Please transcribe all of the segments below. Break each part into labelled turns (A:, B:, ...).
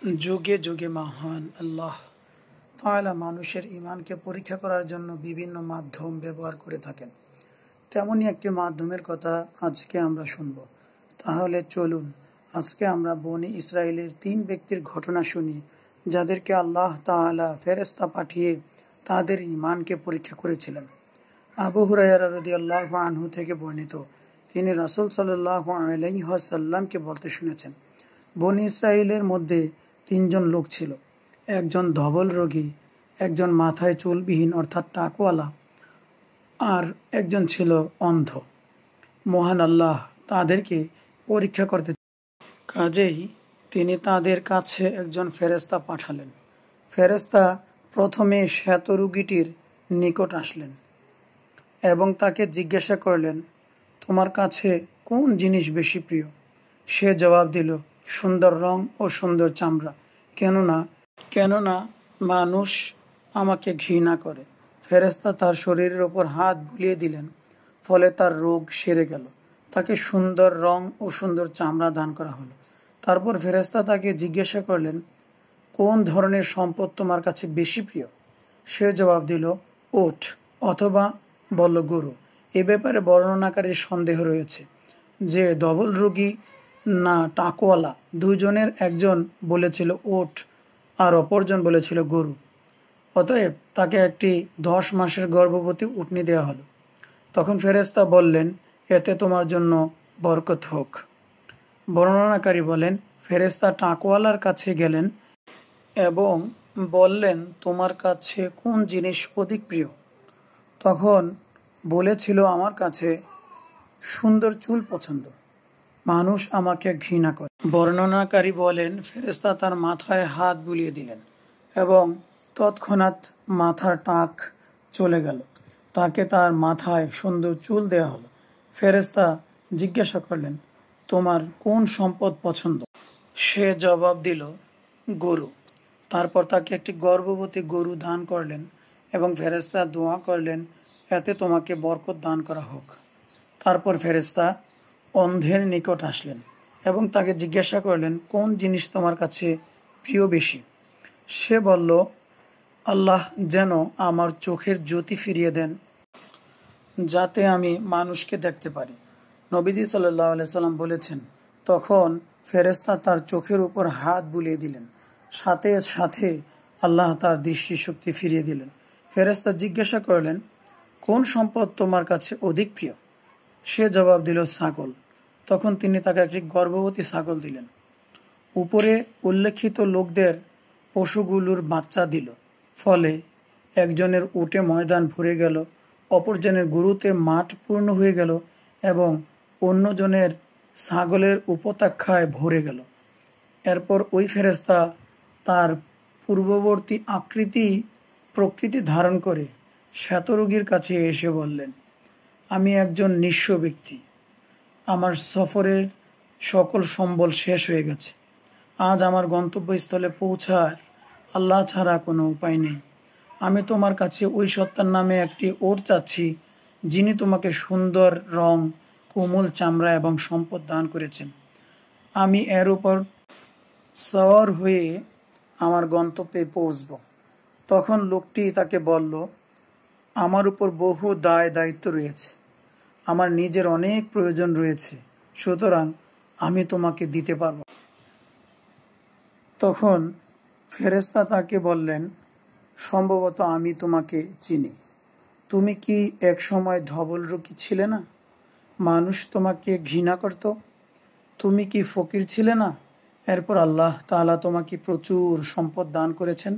A: যুগে যুগে মহান আল্লাহ তাআলা মানুষের ঈমানকে পরীক্ষা করার জন্য বিভিন্ন মাধ্যম ব্যবহার করে থাকেন। তেমনই একটি মাধ্যমের কথা আজকে আমরা শুনব। তাহলে চলুন আজকে আমরা বনি ইসরায়েলের ৩ ব্যক্তির ঘটনা শুনি, যাদেরকে আল্লাহ তাআলা ফেরেশতা পাঠিয়ে তাদের ঈমানকে পরীক্ষা করেছিলেন। আবু হুরায়রা রাদিয়াল্লাহু আনহু থেকে বর্ণিত, তিনি রাসূল সাল্লাল্লাহু আলাইহি ওয়াসাল্লামকে বলতে শুনেছেন, বনি ইসরায়েলের মধ্যে ৩ জন লোক ছিল। একজন ধবল রোগী, একজন মাথায় চুলবিহীন অর্থাৎ টাকওয়ালা, আর একজন ছিল অন্ধ। মহান আল্লাহ তাদেরকে পরীক্ষা করতে কাজেই তিনি তাদের কাছে একজন ফেরেশতা পাঠালেন। ফেরেশতা প্রথমে শ্বেত রোগীটির নিকট আসলেন এবং তাকে জিজ্ঞাসা করলেন, তোমার কাছে কোন জিনিস বেশি প্রিয়? সে জবাব দিল, সুন্দর রং ও সুন্দর চামড়া, কেননা মানুষ আমাকে ঘৃণা করে। ফেরেশতা তার শরীরের ওপর হাত বুলিয়ে দিলেন, ফলে তার রোগ সেরে গেল। তাকে সুন্দর রং ও সুন্দর চামড়া দান করা হলো। তারপর ফেরেশতা তাকে জিজ্ঞাসা করলেন, কোন ধরনের সম্পদ তোমার কাছে বেশি প্রিয়? সে জবাব দিল, ওট অথবা বলল গরু। এ ব্যাপারে বর্ণনাকারীর সন্দেহ রয়েছে যে ধবল রোগী না টাকওয়ালা, দুজনের একজন বলেছিল ওট আর অপরজন বলেছিল গরু। অতএব তাকে একটি 10 মাসের গর্ভবতী উটনী দেওয়া হলো। তখন ফেরেশতা বললেন, এতে তোমার জন্য বরকত হোক। বর্ণনাকারী বলেন, ফেরেশতা টাকওয়ালার কাছে গেলেন এবং বললেন, তোমার কাছে কোন জিনিস অধিক প্রিয়? তখন বলেছিল, আমার কাছে সুন্দর চুল পছন্দ, মানুষ আমাকে ঘৃণা করে। বর্ণনাকারী বলেন, ফেরেশতা তার মাথায় হাত বুলিয়ে দিলেন এবং তৎক্ষণাৎ মাথার টাক চলে গেল। তাকে তার মাথায় সুন্দর চুল দেওয়া হলো। ফেরেশতা জিজ্ঞাসা করলেন, তোমার কোন সম্পদ পছন্দ? সে জবাব দিল, গরু। তারপর তাকে একটি গর্ভবতী গরু দান করলেন এবং ফেরেশতা দোয়া করলেন, এতে তোমাকে বরকত দান করা হোক। তারপর ফেরেশতা অন্ধের নিকট আসলেন এবং তাকে জিজ্ঞাসা করলেন, কোন জিনিস তোমার কাছে প্রিয় বেশি? সে বলল, আল্লাহ যেন আমার চোখের জ্যোতি ফিরিয়ে দেন, যাতে আমি মানুষকে দেখতে পারি। নবীজি সাল্লাল্লাহু আলাইহি সাল্লাম বলেছেন, তখন ফেরেশতা তার চোখের উপর হাত বুলিয়ে দিলেন, সাথে সাথে আল্লাহ তার দৃষ্টিশক্তি ফিরিয়ে দিলেন। ফেরেশতা জিজ্ঞাসা করলেন, কোন সম্পদ তোমার কাছে অধিক প্রিয়? সে জবাব দিল, ছাগল। তখন তিনি তাকে একটি গর্ভবতী ছাগল দিলেন। উপরে উল্লেখিত লোকদের পশুগুলোর বাচ্চা দিল, ফলে একজনের উটে ময়দান ভরে গেল, অপরজনের গরুতে মাঠ পূর্ণ হয়ে গেল এবং অন্যজনের ছাগলের উপত্যকায় ভরে গেল। এরপর ওই ফেরেশতা তার পূর্ববর্তী প্রকৃতি ধারণ করে শ্বেতরোগীর কাছে এসে বললেন, আমি একজন নিঃস্ব ব্যক্তি, আমার সফরের সকল সম্বল শেষ হয়ে গেছে। আজ আমার গন্তব্যস্থলে পৌঁছার আল্লাহ ছাড়া কোনো উপায় নেই। আমি তোমার কাছে ওই সত্তার নামে একটি ওট চাচ্ছি, যিনি তোমাকে সুন্দর রং, কোমল চামড়া এবং সম্পদ দান করেছেন। আমি এর উপর সওয়ার হয়ে আমার গন্তব্যে পৌঁছব। তখন লোকটি তাকে বলল, আমার উপর বহু দায়িত্ব রয়েছে, আমার নিজের অনেক প্রয়োজন রয়েছে, সুতরাং আমি তোমাকে দিতে পারব। তখন ফেরেশতা তাকে বললেন, সম্ভবত আমি তোমাকে চিনি। তুমি কি এক সময় ধবল রোগী ছিলে না? মানুষ তোমাকে ঘৃণা করত। তুমি কি ফকির ছিলে না? এরপর আল্লাহ তাআলা তোমাকে প্রচুর সম্পদ দান করেছেন।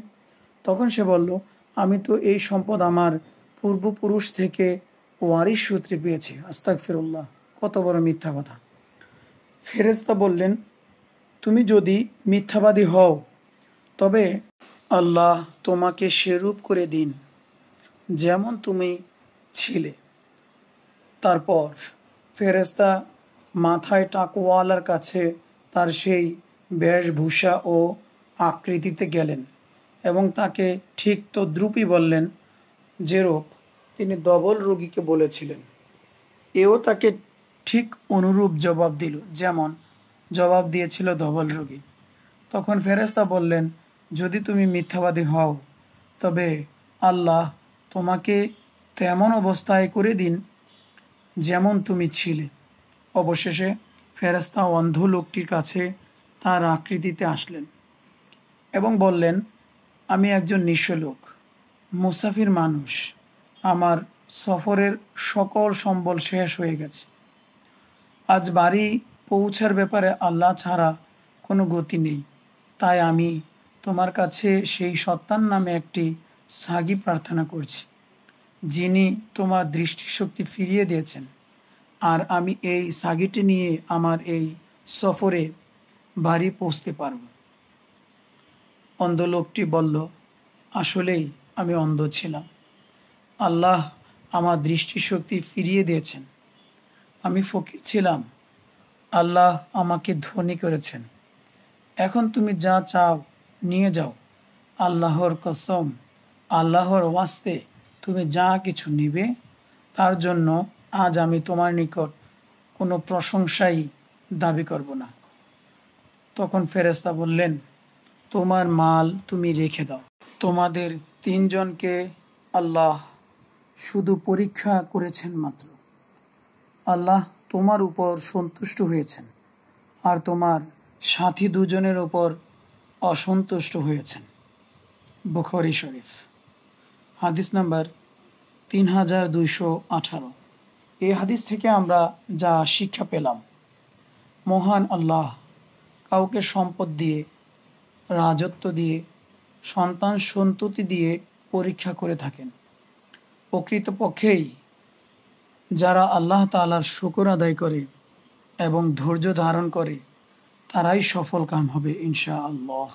A: তখন সে বলল, আমি তো এই সম্পদ আমার পূর্বপুরুষ থেকে ওয়ারিশ সূত্রে পেয়েছি। আস্তাগফিরুল্লাহ, কত বড় মিথ্যা কথা। ফেরেশতা বললেন, তুমি যদি মিথ্যাবাদী হও তবে আল্লাহ তোমাকে সেরূপ করে দিন যেমন তুমি ছিলে। তারপর ফেরেশতা মাথায় টাকওয়ালার কাছে তার সেই বেশভূষা ও আকৃতিতে গেলেন এবং তাকে ঠিক তদ্রূপই বললেন যেরূপ তিনি ধবল রোগীকে বলেছিলেন। এও তাকে ঠিক অনুরূপ জবাব দিল, যেমন জবাব দিয়েছিল ধবল রোগী। তখন ফেরেশতা বললেন, যদি তুমি মিথ্যাবাদী হও তবে আল্লাহ তোমাকে তেমন অবস্থায় করে দিন যেমন তুমি ছিলে। অবশেষে ফেরেশতা অন্ধ লোকটির কাছে তার আকৃতিতে আসলেন এবং বললেন, আমি একজন নিঃস্ব লোক, মুসাফির মানুষ। আমার সফরের সকল সম্বল শেষ হয়ে গেছে। আজ বাড়ি পৌঁছার ব্যাপারে আল্লাহ ছাড়া কোনো গতি নেই। তাই আমি তোমার কাছে সেই সত্তার নামে একটি সাগী প্রার্থনা করছি, যিনি তোমার দৃষ্টিশক্তি ফিরিয়ে দিয়েছেন। আর আমি এই সাগীটি নিয়ে আমার এই সফরে বাড়ি পৌঁছতে পারব। অন্ধ লোকটি বলল, আসলেই আমি অন্ধ ছিলাম। আল্লাহ আমার দৃষ্টিশক্তি ফিরিয়ে দিয়েছেন। আমি ফকির ছিলাম, আল্লাহ আমাকে ধনী করেছেন। এখন তুমি যা চাও নিয়ে যাও। আল্লাহর কসম, আল্লাহর ওয়াস্তে তুমি যা কিছু নিবে তার জন্য আজ আমি তোমার নিকট কোনো প্রশংসাই দাবি করব না। তখন ফেরেশতা বললেন, তোমার মাল তুমি রেখে দাও। তোমাদের তিনজনকে আল্লাহ শুধু পরীক্ষা করেছেন মাত্র। আল্লাহ তোমার উপর সন্তুষ্ট হয়েছেন আর তোমার সাথী দুজনের উপর অসন্তুষ্ট হয়েছেন। বুখারী শরীফ, হাদিস নাম্বার 3218। এই হাদিস থেকে আমরা যা শিক্ষা পেলাম, মহান আল্লাহ কাউকে সম্পদ দিয়ে, রাজত্ব দিয়ে, সন্তান সন্ততি দিয়ে পরীক্ষা করে থাকেন। প্রকৃতপক্ষেই যারা আল্লাহ তাআলার শুকর আদায় করে এবং ধৈর্য ধারণ করে তারাই সফল কাম হবে ইনশাআল্লাহ।